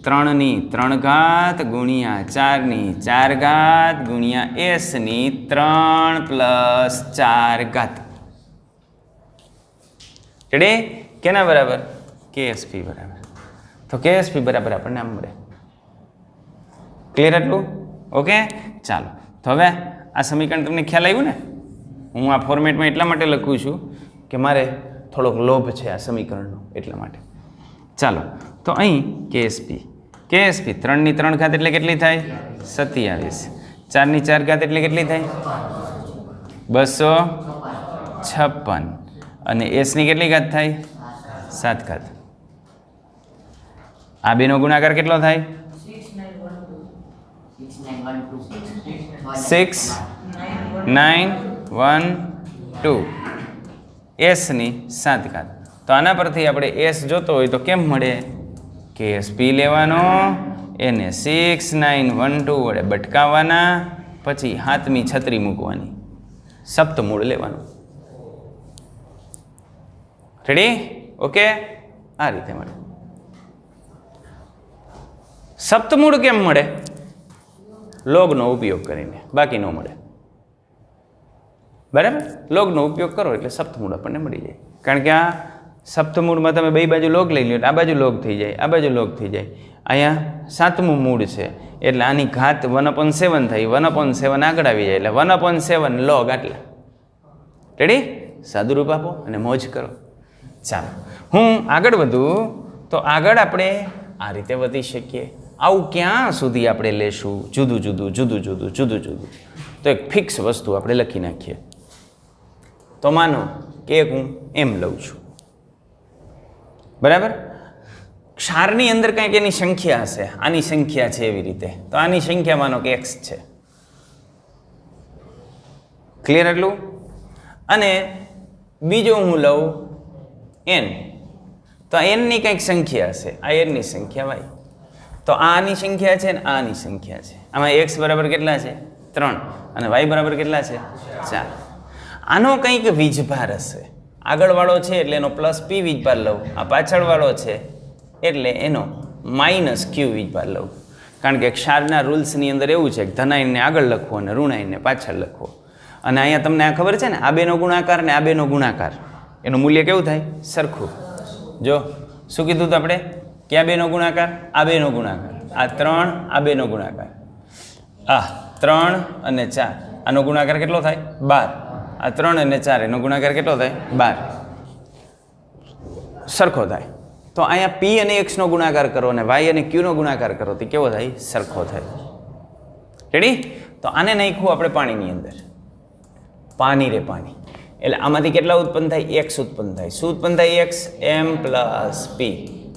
3 ની 3 ગુણ્યા 4 ની 4 ગુણ્યા S ની 3 + 4. રેડી? કેના બરાબર? KSP બરાબર. તો KSP બરાબર આપણને આમ મળે. ક્લિયર એટલું? ઓકે. ચાલો, તો હવે આ સમીકરણ તમને ખ્યાલ આવ્યું ને? હું આ ફોર્મેટમાં એટલા માટે લખું છું કે મારે થોડોક લોભ છે આ સમીકરણનો, એટલા માટે. ચાલો, તો અહીં KSP 3 ની 3 એટલે કેટલી થાય? 27. 4 ની 4 એટલે કેટલી થાય? 256. અને S ની કેટલી ઘાત થાય? 7. આ બેનો ગુણાકાર કેટલો થાય? 6912. S ની 7. તો આના પરથી આપણે S જોતો હોય તો કેમ મળે? KSP લેવાનો, એને 6912 વડે બટકાવવાના, પછી હાથમી છત્રી મૂકવાની, સપ્તમૂળ લેવાનું. રેડી? ઓકે. આ રીતે મળે. સપ્તમૂળ કેમ મળે? લોગનો ઉપયોગ કરીને, બાકી ન મળે. બરાબર? લોગનો ઉપયોગ કરો એટલે સપ્તમૂળ આપણને મળી જાય. કારણ કે આ સપ્તમૂળમાં તમે બે બાજુ લોગ લઈ લો, આ બાજુ લોગ થઈ જાય, આ બાજુ લોગ થઈ જાય. અહીંયા 7મું મૂળ છે એટલે આની ઘાત 1/7 થઈ, 1/7 આગળ આવી જાય એટલે 1/7 લોગ આટલા. રેડી? સાદુરૂપ આપો અને મોજ કરો. ચાલો, હું આગળ વધું તો આગળ આપણે આ રીતે વધી શકીએ. આવું ક્યાં સુધી આપણે લેશું? જુદું જુદું. તો એક ફિક્સ વસ્તુ આપણે લખી નાખીએ. તો માનો કે હું એમ લઉં છું. બરાબર? ક્ષારની અંદર કંઈક એની સંખ્યા હશે, આની સંખ્યા છે એવી રીતે. તો આની સંખ્યા માનો કે x છે. ક્લિયર એટલું? અને બીજો હું લઉં n, તો n ની કંઈક સંખ્યા હશે, આ n ની સંખ્યા y. તો આની સંખ્યા છે ને આની સંખ્યા છે. આમાં x બરાબર કેટલા છે? 3 અને y બરાબર કેટલા છે? 4. આનો કંઈક વીજભાર હશે. આગળવાળો છે એટલે એનો +p વીજભાર લઉં, આ પાછળવાળો છે એટલે એનો -q વીજભાર લઉં. કારણ કે ક્ષારના રૂલ્સની અંદર એવું છે કે ધનાયનને આગળ લખવો અને ઋણાયનને પાછળ લખવો. અને અહીંયા તમને આ ખબર છે ને, આ બેનો ગુણાકાર ને આ બેનો ગુણાકાર, એનું મૂલ્ય કેવું થાય? સરખું. જો શું કીધું હતું આપણે? કે આ બેનો ગુણાકાર, આ બેનો ગુણાકાર, આ 3, આ બેનો ગુણાકાર, આ 3 અને 4, આનો ગુણાકાર કેટલો થાય? 12. આ 3 અને 4 એનો ગુણાકાર કેટલો થાય? 12. સરખો થાય. તો અહીંયા p અને x નો ગુણાકાર કરો અને y અને q નો ગુણાકાર કરો તો કેવો થાય? સરખો થાય. રેડી? તો આને નાખ્યું આપણે પાણીની અંદર, પાણી રે પાણી, એટલે આમાંથી કેટલા ઉત્પન્ન થાય? x ઉત્પન્ન થાય. શું ઉત્પન્ન થાય? x m plus p.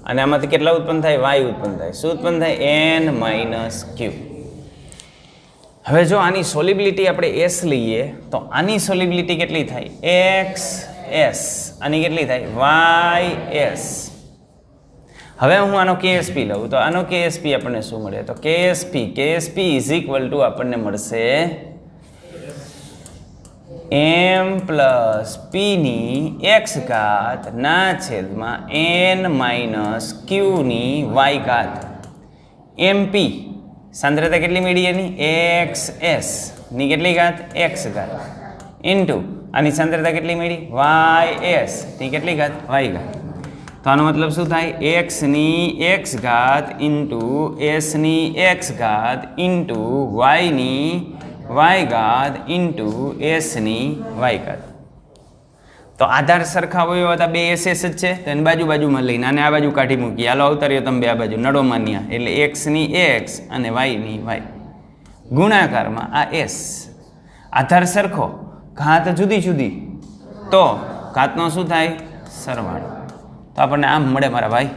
અને આમાંથી કેટલા ઉત્પન્ન થાય? y ઉત્પન્ન થાય. શું ઉત્પન્ન થાય? n minus q. હવે જો આની સોલિબિલિટી આપણે s લઈએ તો આની સોલિબિલિટી કેટલી થાય? x s. આની કેટલી થાય? y s. હવે હું આનો KSP લઉં તો આનો KSP આપણને શું મળે? તો KSP ઇઝ ઇક્વલ ટુ આપણને મળશે m પ્લસ p ની x ઘાત ના છેદમાં n માઇનસ q ની y ઘાત. mp સાંદ્રતા કેટલી મળી એની? xs ની કેટલી ઘાત? x ઘાત ઇન્ટુ આની સાંદ્રતા કેટલી મળી? ys ની કેટલી ઘાત? y ઘાત. તો આનો મતલબ શું થાય? x ની x ઘાત ઇન્ટુ s ની x ઘાત ઇન્ટુ y ની y ઘાત ઇન્ટુ s ની y ઘાત. તો આધાર સરખા હોય હતા, બે એસ એસ જ છે, તો એને બાજુ બાજુમાં લઈને આને આ બાજુ કાઢી મૂકીએ. હાલો આવતા રહ્યો તમે બે આ બાજુ નડો માન્યા, એટલે x ની x અને y ની y ગુણાકારમાં આ s. આધાર સરખો, ઘાત જુદી જુદી, તો ઘાતનો શું થાય? સરવાળો. તો આપણને આમ મળે મારા ભાઈ.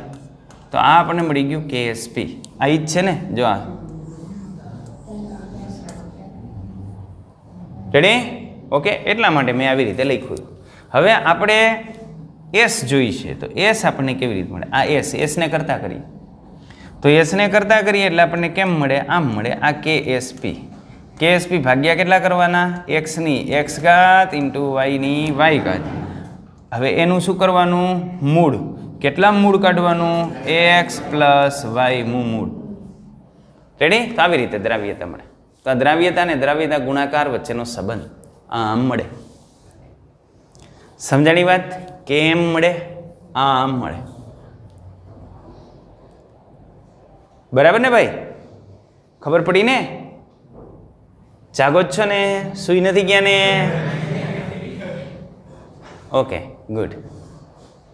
તો આ આપણને મળી ગયું KSP. આ ઈ જ છે ને? જો આ રેડી? ઓકે, એટલા માટે મેં આવી રીતે લખ્યું. હવે આપણે S જોઈ છે, તો S આપણને કેવી રીતે મળે? આ S ને કરતા કરીએ તો S ને કરતા કરીએ એટલે આપણને કેમ મળે? આમ મળે. આ KSP ભાગ્યા કેટલા કરવાના? x ની x ઘાત ઇન્ટુ y ની y ઘાત. હવે એનું શું કરવાનું? મૂળ. કેટલા મૂળ કાઢવાનું? x પ્લસ y મૂળ. રેડી? તો આવી રીતે દ્રાવ્યતા મળે. તો આ દ્રાવ્યતા અને દ્રાવ્યતા ગુણાકાર વચ્ચેનો સંબંધ આમ મળે. સમજાણી વાત? કેમ મળે? આમ મળે. બરાબર ને ભાઈ? ખબર પડી ને? જાગો જ છો ને? સુઈ નથી ગયા ને? Okay, good.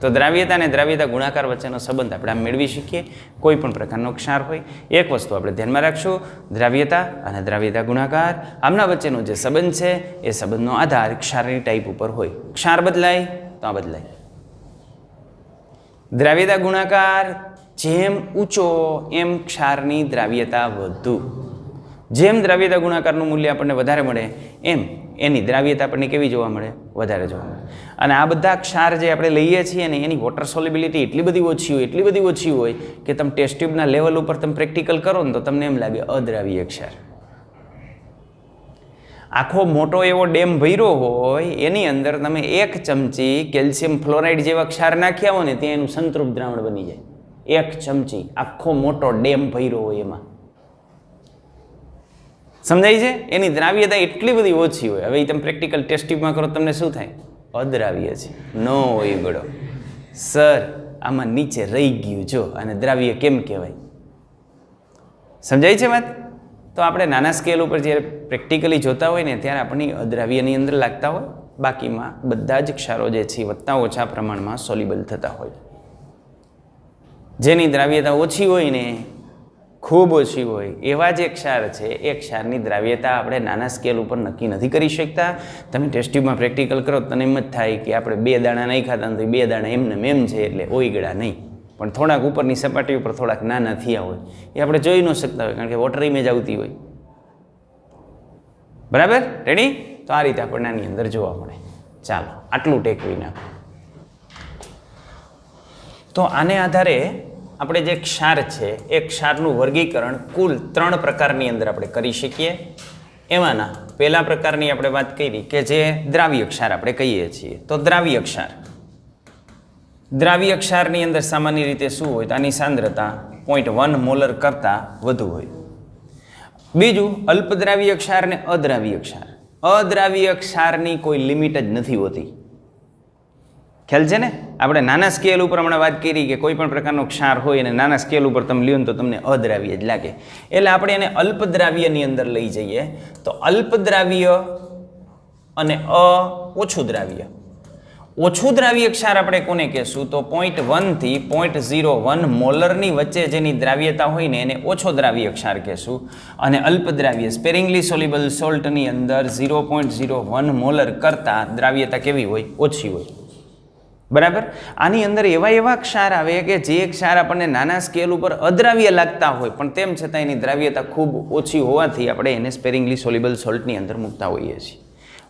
તો દ્રાવ્યતા અને દ્રાવ્યતા ગુણાકાર વચ્ચેનો સંબંધ આપણે આમ મેળવી શકીએ. કોઈ પણ પ્રકારનો ક્ષાર હોય, એક વસ્તુ આપણે ધ્યાનમાં રાખશું, દ્રાવ્યતા અને દ્રાવ્યતા ગુણાકાર આમના વચ્ચેનો જે સંબંધ છે એ સંબંધનો આધાર ક્ષારની ટાઈપ ઉપર હોય. ક્ષાર બદલાય તો આ બદલાય. દ્રાવ્યતા ગુણાકાર જેમ ઊંચો એમ ક્ષારની દ્રાવ્યતા વધુ. જેમ દ્રાવ્યતા ગુણાકારનું મૂલ્ય આપણને વધારે મળે એમ એની દ્રાવ્યતા આપણને કેવી જોવા મળે? વધારે જોવા મળે. અને આ બધા ક્ષાર જે આપણે લઈએ છીએ ને એની વોટર સોલ્યુબિલિટી એટલી બધી ઓછી હોય કે તમે ટેસ્ટ ટ્યુબના લેવલ ઉપર તમે પ્રેક્ટિકલ કરો ને તો તમને એમ લાગે અદ્રાવ્ય ક્ષાર. આખો મોટો એવો ડેમ ભર્યો હોય એની અંદર તમે 1 ચમચી કેલ્શિયમ ફ્લોરાઇડ જેવા ક્ષાર નાખ્યા હોય ને ત્યાં એનું સંતૃપ્ત દ્રાવણ બની જાય. 1 ચમચી આખો મોટો ડેમ ભર્યો હોય એમાં. સમજાય છે? એની દ્રાવ્યતા એટલી બધી ઓછી હોય. હવે તમે પ્રેક્ટિકલ ટેસ્ટ ટ્યુબમાં કરો તમને શું થાય? અદ્રાવ્ય છે. નો હોય ગળો સર, આમાં નીચે રહી ગયું જો, અને દ્રાવ્ય કેમ કહેવાય? સમજાય છે વાત? તો આપણે નાના સ્કેલ ઉપર જ્યારે પ્રેક્ટિકલી જોતા હોય ને ત્યારે આપણને અદ્રાવ્યની અંદર લાગતા હોય, બાકીમાં બધા જ ક્ષારો જે છે વધતા ઓછા પ્રમાણમાં સોલ્યુબલ થતા હોય. જેની દ્રાવ્યતા ઓછી હોય ને, ખૂબ ઓછી હોય એવા જે ક્ષાર છે એ ક્ષારની દ્રાવ્યતા આપણે નાના સ્કેલ ઉપર નક્કી નથી કરી શકતા. તમે ટેસ્ટ ટ્યુબમાં પ્રેક્ટિકલ કરો તને એમ જ થાય કે આપણે 2 દાણા નહીં ખાતા તો 2 દાણા એમને મેમ છે એટલે ઓઈગળા નહીં, પણ થોડાક ઉપરની સપાટી ઉપર થોડાક નાના થયા હોય એ આપણે જોઈ ન શકતા હોય કારણ કે વોટર ઇમેજ આવતી હોય. બરાબર? રેડી? તો આ રીતે આપણને આની અંદર જોવા મળે. ચાલો આટલું ટેકવી નાખો. તો આને આધારે આપણે જે ક્ષાર છે એ ક્ષારનું વર્ગીકરણ કુલ 3 પ્રકારની અંદર આપણે કરી શકીએ. એમાંના પહેલા પ્રકારની આપણે વાત કરી કે જે દ્રાવ્ય ક્ષાર આપણે કહીએ છીએ. તો દ્રાવ્ય ક્ષારની અંદર સામાન્ય રીતે શું હોય? તો આની સાંદ્રતા 0.1 મોલર કરતાં વધુ હોય. બીજું અલ્પદ્રાવ્ય ક્ષાર ને અદ્રાવ્ય ક્ષાર. અદ્રાવ્ય ક્ષારની કોઈ લિમિટ જ નથી હોતી. ખ્યાલ છે ને? આપણે નાના સ્કેલ ઉપર હમણાં વાત કરી કે કોઈ પણ પ્રકારનો ક્ષાર હોય અને નાના સ્કેલ ઉપર તમે લ્યો ને તો તમને અદ્રાવ્ય જ લાગે. એટલે આપણે એને અલ્પદ્રાવ્યની અંદર લઈ જઈએ તો અલ્પદ્રાવ્ય અને ઓછું દ્રાવ્ય. ઓછું દ્રાવ્ય ક્ષાર આપણે કોને કહેશું? તો 0.1 થી 0.01 મોલરની વચ્ચે જેની દ્રાવ્યતા હોય ને એને ઓછો દ્રાવ્ય ક્ષાર કહેશું. અને અલ્પ દ્રાવ્ય સ્પેરિંગલી સોલ્યુબલ સોલ્ટની અંદર 0.01 મોલર કરતાં દ્રાવ્યતા કેવી હોય? ઓછી હોય. બરાબર. આની અંદર એવા ક્ષાર આવે કે જે ક્ષાર આપણને નાના સ્કેલ ઉપર અદ્રાવ્ય લાગતા હોય પણ તેમ છતાં એની દ્રાવ્યતા ખૂબ ઓછી હોવાથી આપણે એને સ્પેરિંગલી સોલ્યુબલ સોલ્ટની અંદર મૂકતા હોઈએ છીએ.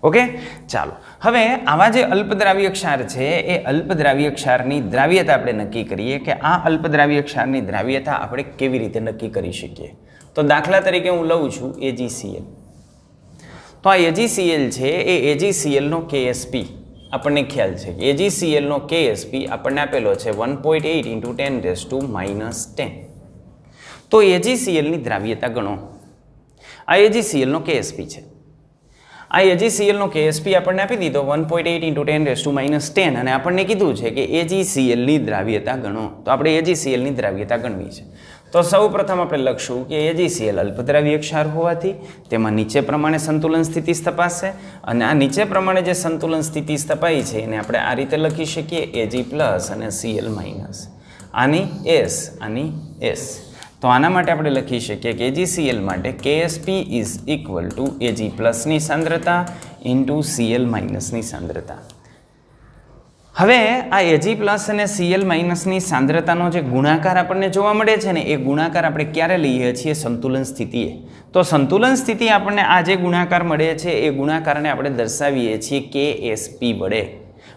ઓકે, ચાલો હવે આવા જે અલ્પદ્રાવ્ય ક્ષાર છે એ અલ્પદ્રાવ્ય ક્ષારની દ્રાવ્યતા આપણે નક્કી કરીએ કે આ અલ્પદ્રાવ્ય ક્ષારની દ્રાવ્યતા આપણે કેવી રીતે નક્કી કરી શકીએ. તો દાખલા તરીકે હું લઉં છું AgCl. તો આ AgCl છે એ AgCl નો KSP આપણને ખ્યાલ છે કે AgCl નો KSP આપણને આપેલો છે 1.8 × 10⁻10. તો AgCl ની દ્રાવ્યતા ગણો. આ AgCl નો KSP છે. આ AgCl નો KSP આપણને આપી દીધો 1.8 × 10⁻10 અને આપણને કીધું છે કે AgCl ની દ્રાવ્યતા ગણો. તો આપણે AgCl ની દ્રાવ્યતા ગણવી છે. તો સૌ પ્રથમ આપણે લખશું કે AgCl અલ્પદ્રાવ્ય ક્ષાર હોવાથી તેમાં નીચે પ્રમાણે સંતુલન સ્થિતિ તપાસશે અને આ નીચે પ્રમાણે જે સંતુલન સ્થિતિ તપાઈ છે એને આપણે આ રીતે લખી શકીએ Ag+ અને Cl-. આની S આની S. તો આના માટે આપણે લખી શકીએ કે AgCl માટે KSP = Ag+ ની સાંદ્રતા × Cl- ની સાંદ્રતા. હવે આ Ag+ અને Cl- ની સાંદ્રતાનો જે ગુણાકાર આપણને જોવા મળે છે ને એ ગુણાકાર આપણે ક્યારે લઈએ છીએ? સંતુલન સ્થિતિએ. તો સંતુલન સ્થિતિ આપણને આ જે ગુણાકાર મળે છે એ ગુણાકારને આપણે દર્શાવીએ છીએ KSP વડે.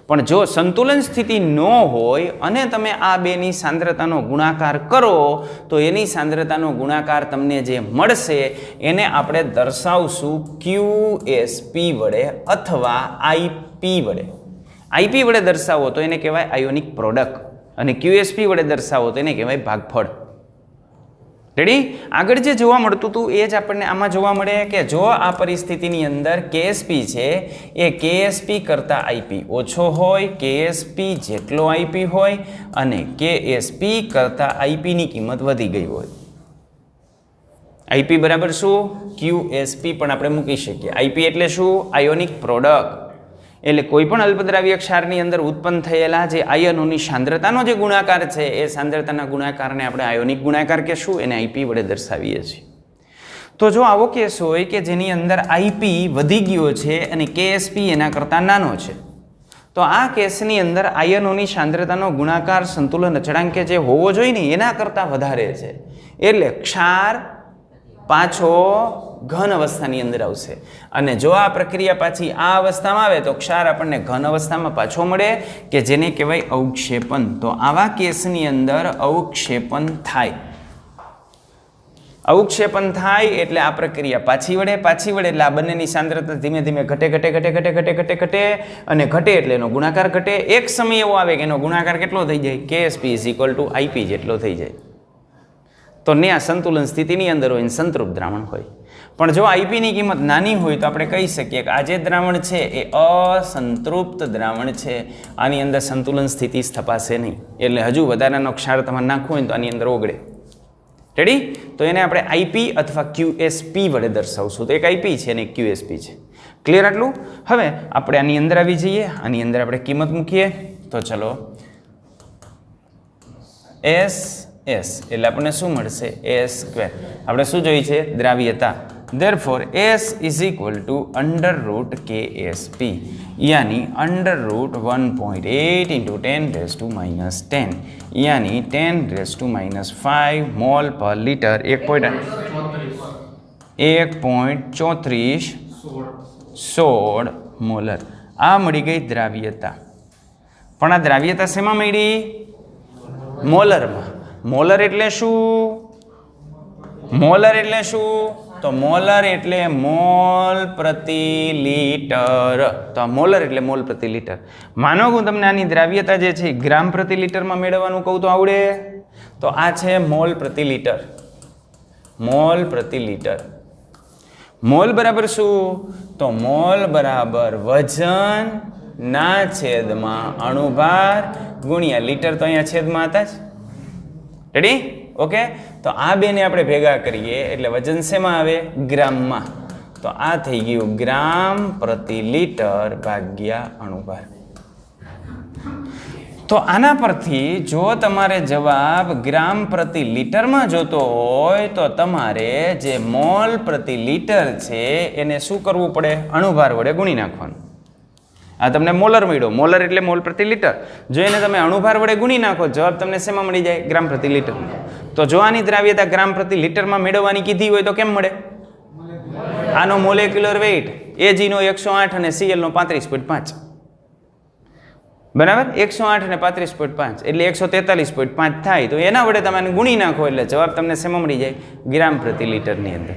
પણ જો સંતુલન સ્થિતિ ન હોય અને તમે આ બેની સાંદ્રતાનો ગુણાકાર કરો તો એની સાંદ્રતાનો ગુણાકાર તમને જે મળશે એને આપણે દર્શાવશું QSP વડે અથવા IP વડે. IP વડે દર્શાવો તો એને કહેવાય આયોનિક પ્રોડક્ટ અને QSP વડે દર્શાવો તો એને કહેવાય ભાગફળ. રેડી? આગળ જે જોવા મળતું હતું એ જ આપણને આમાં જોવા મળે કે જો આ પરિસ્થિતિની અંદર KSP છે એ KSP કરતાં IP ઓછો હોય, KSP જેટલો IP હોય અને KSP કરતાં IP ની કિંમત વધી ગઈ હોય. IP બરાબર શું? QSP પણ આપણે મૂકી શકીએ. IP એટલે શું? Ionic product. એટલે કોઈ પણ અલ્પદ્રાવ્ય ક્ષારની અંદર ઉત્પન્ન થયેલા જે આયનોની સાંદ્રતાનો જે ગુણાકાર છે એ સાંદ્રતાના ગુણાકારને આપણે આયોનિક ગુણાકાર કહેશું, એને IP વડે દર્શાવીએ છીએ. તો જો આવો કેસ હોય કે જેની અંદર IP વધી ગયો છે અને KSP એના કરતાં નાનો છે તો આ કેસની અંદર આયનોની સાંદ્રતાનો ગુણાકાર સંતુલન અચળાંક જે હોવો જોઈએ ને એના કરતાં વધારે છે. એટલે ક્ષાર પાછો ઘન અવસ્થાની અંદર આવશે અને જો આ પ્રક્રિયા પાછી આ અવસ્થામાં આવે તો ક્ષાર આપણને ઘન અવસ્થામાં પાછો મળે કે જેને કહેવાય અવક્ષેપન. તો આવા કેસની અંદર અવક્ષેપન થાય. અવક્ષેપન થાય એટલે આ પ્રક્રિયા પાછી વળે એટલે આ બંનેની સાંદ્રતા ધીમે ધીમે ઘટે અને ઘટે એટલે એનો ગુણાકાર ઘટે. એક સમય એવો આવે કે એનો ગુણાકાર કેટલો થઈ જાય? KSP = IP જેટલો થઈ જાય. તો ને આ સંતુલન સ્થિતિની અંદર હોય સંતૃપ્ત દ્રાવણ હોય. પણ જો IP ની કિંમત નાની હોય તો આપણે કહી શકીએ કે આ જે દ્રાવણ છે એ અસંતૃપ્ત દ્રાવણ છે. આની અંદર સંતુલન સ્થિતિ સ્થપાશે નહીં. એટલે હજુ વધારાનો ક્ષાર તમારે નાખવો હોય તો આની અંદર ઓગળે. રેડી? તો એને આપણે IP અથવા QSP વડે દર્શાવશું. તો એક IP છે અને એક QSP છે. ક્લિયર આટલું? હવે આપણે આની અંદર આવી જઈએ. આની અંદર આપણે કિંમત મૂકીએ. તો ચલો S એટલે આપણને શું મળશે? S². આપણે શું જોઈએ છે? દ્રાવ્યતા. Therefore S = √KSP यानी √1.8 × 10⁻10 यानी 10⁻5 मोल पर लीटर 1.3416 મોલર. આ મળી ગઈ દ્રાવ્યતા. પણ આ દ્રાવ્યતા શેમાં મળી? મોલરમાં. મોલર એટલે શું? મોલર એટલે શું? તો મોલર એટલે મોલ પ્રતિ લિટર. તો મોલર એટલે મોલ પ્રતિ લિટર. માનો હું તમને આની દ્રાવ્યતા જે છે ગ્રામ પ્રતિ લિટરમાં મેળવવાનું કહું તો આવડે? તો આ છે મોલ પ્રતિ લિટર. મોલ પ્રતિ લિટર. મોલ બરાબર શું? તો મોલ બરાબર વજન ના છેદમાં અણુભાર ગુણ્યા લિટર. તો અહીંયા છેદમાં હતા જ. રેડી? ઓકે. તો આ બેને આપણે ભેગા કરીએ એટલે વજન શેમાં આવે? ગ્રામમાં. તો આ થઈ ગયું ગ્રામ પ્રતિ લિટર ભાગ્યા અણુભાર. તો આના પરથી જો તમારે જવાબ ગ્રામ પ્રતિ લીટરમાં જોતો હોય તો તમારે જે મોલ પ્રતિ લીટર છે એને શું કરવું પડે? અણુભાર વડે ગુણી નાખવાનું. આ તમને મોલર મળ્યો. મોલર એટલે મોલ પ્રતિ લીટર. જો એને તમે અણુભાર વડે ગુણી નાખો, જવાબ તમને શેમાં મળી જાય? ગ્રામ પ્રતિ લીટર. તો જો આની દ્રાવ્યતા ગ્રામ પ્રતિ લીટરમાં મેળવવાની કીધી હોય તો કેમ મળે? આનો મોલેક્યુલર વેઇટ Ag નો 108 અને Cl નો 35.5. બરાબર, 108 અને 35.5 એટલે 143.5 થાય. તો એના વડે તમે ગુણી નાખો એટલે જવાબ તમને શેમાં મળી જાય? ગ્રામ પ્રતિ લીટરની અંદર.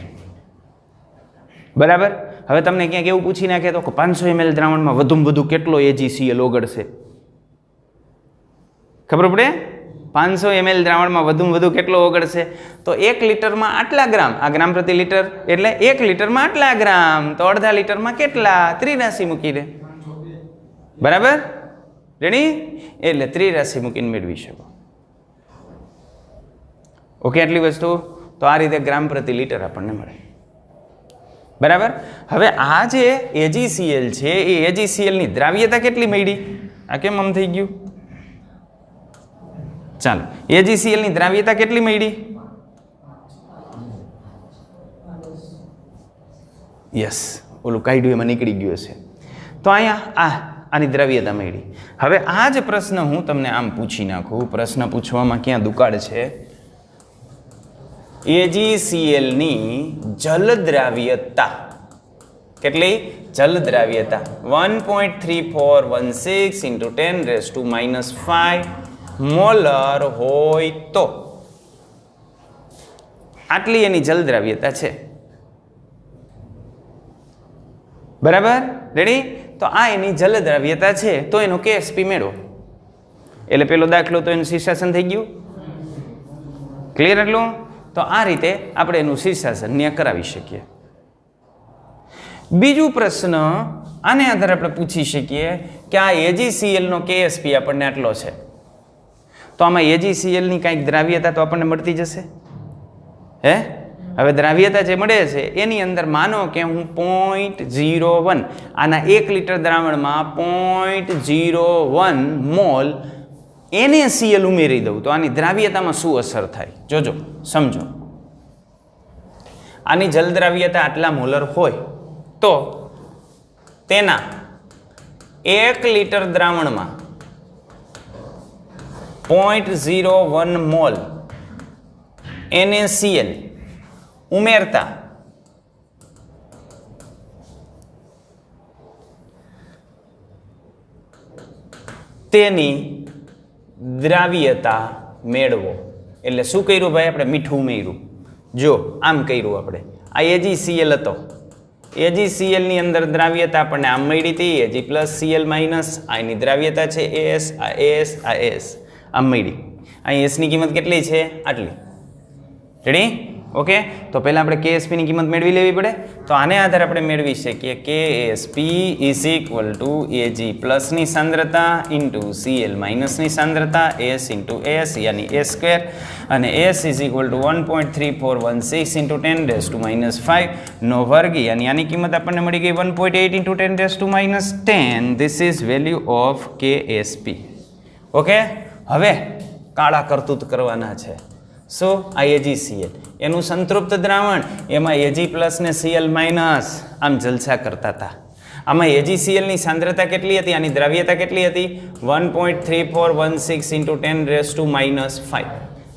બરાબર. હવે તમને ક્યાંક એવું પૂછી નાખે તો 500 ml દ્રાવણમાં વધુમાં વધુ કેટલો AgCl ઓગળશે? ખબર પડે? 500 ml દ્રાવણમાં વધુમાં વધુ કેટલો ઓગળશે? તો 1 લીટરમાં આટલા ગ્રામ. આ ગ્રામ પ્રતિ લીટર એટલે 1 લીટરમાં આટલા ગ્રામ. તો અડધા લીટરમાં કેટલા? ત્રિરાશિ મૂકી દે. બરાબર, રેડી? એટલે ત્રિરાશિ મૂકીને મેળવી શકો. ઓકે, આટલી વસ્તુ. તો આ રીતે ગ્રામ પ્રતિ લીટર આપણને મળે. બરાબર. હવે આ જે AgCl છે એ AgCl ની દ્રાવ્યતા કેટલી મળી? આ કેમ આમ થઈ ગયું? ચાલો, AgCl ની દ્રાવ્યતા કેટલી મળી? યસ, ઓલું કાઢ્યું એમાં નીકળી ગયું છે. તો અહીંયા આની દ્રવ્યતા મળી. હવે આ જ પ્રશ્ન હું તમને આમ પૂછી નાખું. પ્રશ્ન પૂછવામાં ક્યાં દુકાળ છે? AgCl ની જલ દ્રાવ્યતા કેટલી? જલ દ્રાવ્યતા 1.3416 × 10⁻⁵ મોલર હોય તો આટલી એની જલ દ્રાવ્યતા છે. બરાબર, રેડી? તો આ એની જલ દ્રાવ્યતા છે. તો એનો KSP મેળવો. એટલે પેલો દાખલો તો એનું શીર્ષાસન થઈ ગયું. ક્લિયર? એટલું. તો આ રીતે આપણે એનું શીર્ષાસન કરાવી શકીએ. બીજું પ્રશ્ન આને આધારે આપણે પૂછી શકીએ કે આ AgCl નો KSP આપણને આટલો છે. તો આમાં AgCl ની કંઈક દ્રાવ્યતા તો આપણને મળતી જશે. હે? હવે દ્રાવ્યતા જે મળે છે એની અંદર માનો કે હું 0.01 આના 1 લીટર દ્રાવણમાં 0.01 મોલ NaCl ઉમેરી દઉં તો આની દ્રાવ્યતામાં શું અસર થાય? જોજો, સમજો. આની જલ દ્રાવ્યતા આટલા મોલર હોય તો તેના 1 લીટર દ્રાવણમાં 0.01 મોલ NaCl ઉમેરતા તેની દ્રાવ્યતા મેળવો. એટલે શું કર્યું ભાઈ? આપણે મીઠું ઉમેર્યું. જો આમ કર્યું આપણે. આ AgCl હતો. AgCl ની અંદર દ્રાવ્યતા આપણને આમ મળી હતી, Ag+Cl-. આની દ્રાવ્યતા છે As, આ As, આ As આમ મળી. અહીં S ની કિંમત કેટલી છે? આટલી. રેડી? ઓકે. તો પહેલા આપણે KSP ની કિંમત મેળવી લેવી પડે. તો આને આધારે આપણે મેળવી શકીએ KSP = Ag+ ની સાંદ્રતા × Cl- ની સાંદ્રતા S × S યાની S², અને S = 1.3416 × 10⁻⁵ નો વર્ગ યાની આની કિંમત આપણને મળી ગઈ 1.8 × 10⁻10. This is value of KSP. Okay. હવે કાળા કરતૂત કરવાના છે. શું? આ AgCl એનું સંતૃપ્ત દ્રાવણ, એમાં Ag+ ને Cl- આમ જલસા કરતા હતા. આમાં AgCl ની સાંદ્રતા કેટલી હતી? આની દ્રાવ્યતા કેટલી હતી? 1.3416 × 10⁻⁵.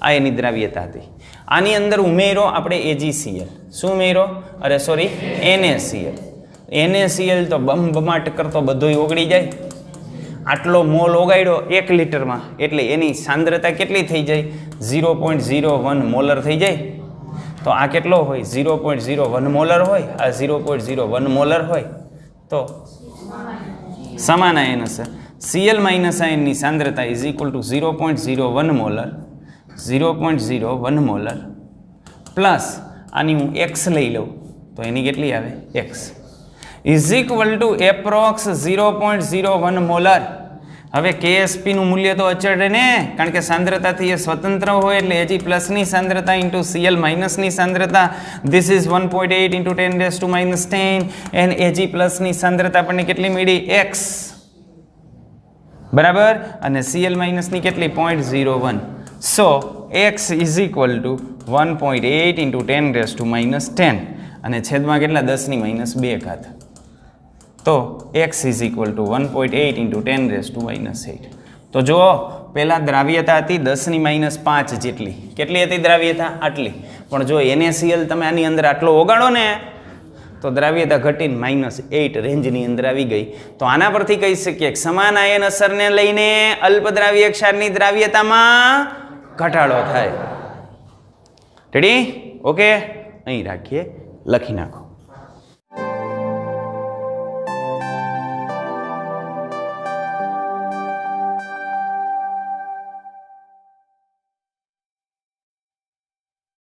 આ એની દ્રાવ્યતા હતી. આની અંદર ઉમેરો આપણે AgCl. શું ઉમેરો? અરે સોરી, NaCl. NaCl તો બમબમાટ કરતો બધોય ઓગળી જાય. આટલો મોલ ઓગાડ્યો 1 લીટરમાં એટલે એની સાંદ્રતા કેટલી થઈ જાય? 0.01 મોલર થઈ જાય. તો આ કેટલો હોય? 0.01 મોલર હોય. આ 0.01 મોલર હોય તો સમાન આયન હશે. Cl- આયનની સાંદ્રતા = 0.01 મોલર, 0.01 મોલર પ્લસ આની હું x લઈ લઉં તો એની કેટલી આવે? x = approx 0.01 molar. હવે KSP નું મૂલ્ય તો અચળ રહે ને, કારણ કે સાંદ્રતાથી એ સ્વતંત્ર હોય. એટલે Ag+ ની સાંદ્રતા × Cl- ની સાંદ્રતા, ધીસ ઇઝ 1.8 × 10⁻10 એન્ડ Ag+ ની સાંદ્રતા આપણને કેટલી મળી? x. બરાબર, અને Cl માઇનસની કેટલી 0.01. સો x is equal two 1.8 into 10⁻⁻10 અને છેદમાં કેટલા 10⁻². તો x is equal two 1.8 into 10⁻⁸. તો જુઓ પહેલાં દ્રાવ્યતા હતી 10⁻5 જેટલી. કેટલી હતી દ્રાવ્યતા? આટલી. પણ જો NaCl તમે આની અંદર આટલો ઓગાળો ને તો દ્રાવ્યતા ઘટીને -8 રેન્જની અંદર આવી ગઈ. તો આના પરથી કહી શકીએ કે સમાન આયન અસરને લઈને અલ્પદ્રાવ્ય ક્ષારની દ્રાવ્યતામાં ઘટાડો થાય. રેડી? ઓકે, અહીં રાખીએ, લખી નાખો.